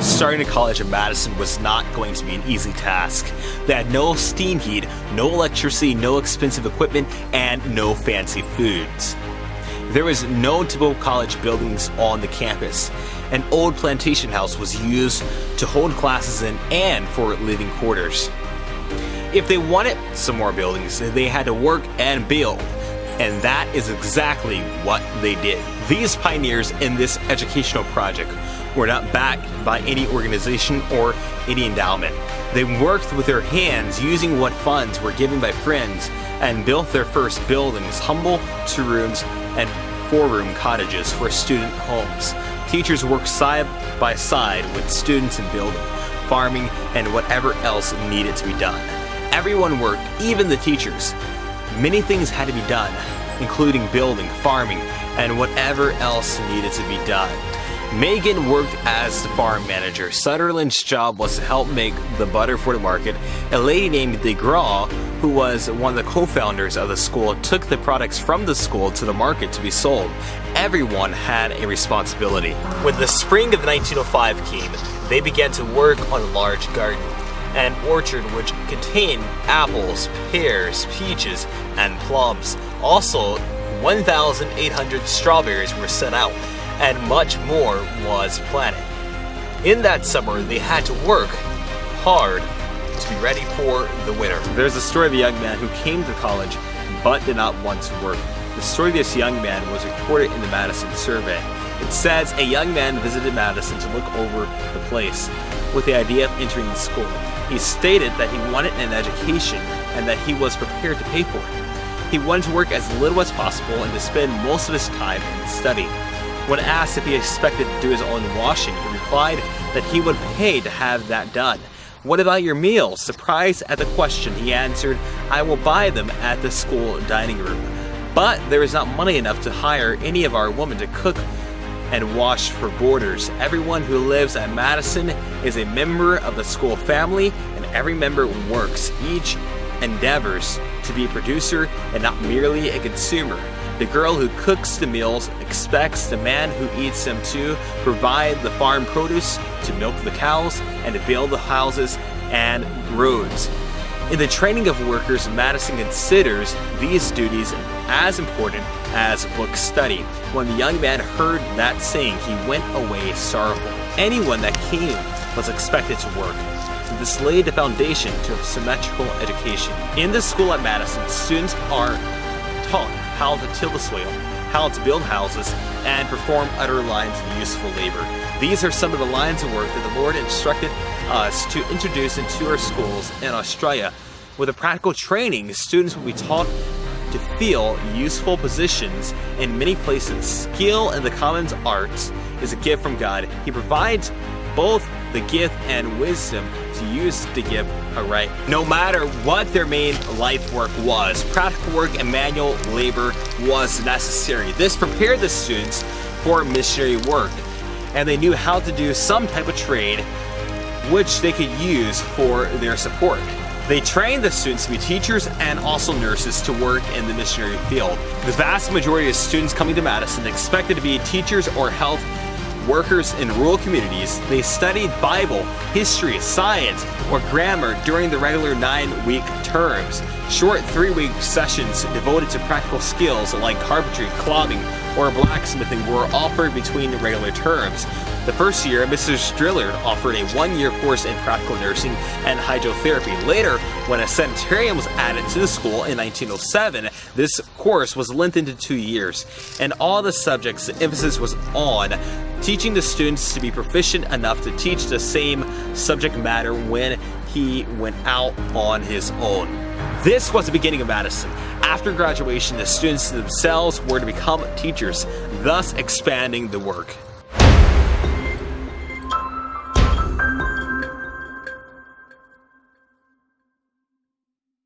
Starting a college in Madison was not going to be an easy task. They had no steam heat, no electricity, no expensive equipment, and no fancy foods. There was no typical college buildings on the campus. An old plantation house was used to hold classes in and for living quarters. If they wanted some more buildings, they had to work and build. And that is exactly what they did. These pioneers in this educational project were not backed by any organization or any endowment. They worked with their hands using what funds were given by friends and built their first buildings, humble 2-rooms and 4-room cottages for student homes. Teachers worked side by side with students in building, farming, and whatever else needed to be done. Everyone worked, even the teachers. Many things had to be done, including building, farming, and whatever else needed to be done. Megan worked as the farm manager. Sutherland's job was to help make the butter for the market. A lady named DeGraw, who was one of the co-founders of the school, took the products from the school to the market to be sold. Everyone had a responsibility. When the spring of 1905 came, they began to work on a large garden, an orchard which contained apples, pears, peaches, and plums. Also, 1,800 strawberries were set out, and much more was planted. In that summer, they had to work hard to be ready for the winter. There's a story of a young man who came to college but did not want to work. The story of this young man was recorded in the Madison survey. It says a young man visited Madison to look over the place with the idea of entering the school. He stated that he wanted an education and that he was prepared to pay for it. He wanted to work as little as possible and to spend most of his time in study. When asked if he expected to do his own washing, he replied that he would pay to have that done. What about your meals? Surprised at the question, he answered, I will buy them at the school dining room. But there is not money enough to hire any of our women to cook and wash for boarders. Everyone who lives at Madison is a member of the school family, and every member works. Each endeavors to be a producer and not merely a consumer. The girl who cooks the meals expects the man who eats them to provide the farm produce, to milk the cows, and to build the houses and roads. In the training of workers, Madison considers these duties as important as book study. When the young man heard that saying, he went away sorrowful. Anyone that came was expected to work. This laid the foundation to a symmetrical education. In the school at Madison, students are taught how to till the soil, how to build houses, and perform other lines of useful labor. These are some of the lines of work that the Lord instructed us to introduce into our schools in Australia. With a practical training, students will be taught to fill useful positions in many places. Skill in the common arts is a gift from God. He provides both the gift and wisdom to use the gift aright. No matter what their main life work was, practical work and manual labor was necessary. This prepared the students for missionary work, and they knew how to do some type of trade which they could use for their support. They trained the students to be teachers and also nurses to work in the missionary field. The vast majority of students coming to Madison expected to be teachers or health workers in rural communities. They studied Bible, history, science, or grammar during the regular 9-week terms. Short 3-week sessions devoted to practical skills like carpentry, clothing, or blacksmithing were offered between the regular terms. The first year, Mrs. Drillard offered a 1-year course in practical nursing and hydrotherapy. Later, when a sanitarium was added to the school in 1907, this course was lengthened to 2 years. And all the subjects, the emphasis was on teaching the students to be proficient enough to teach the same subject matter when he went out on his own. This was the beginning of Madison. After graduation, the students themselves were to become teachers, thus expanding the work.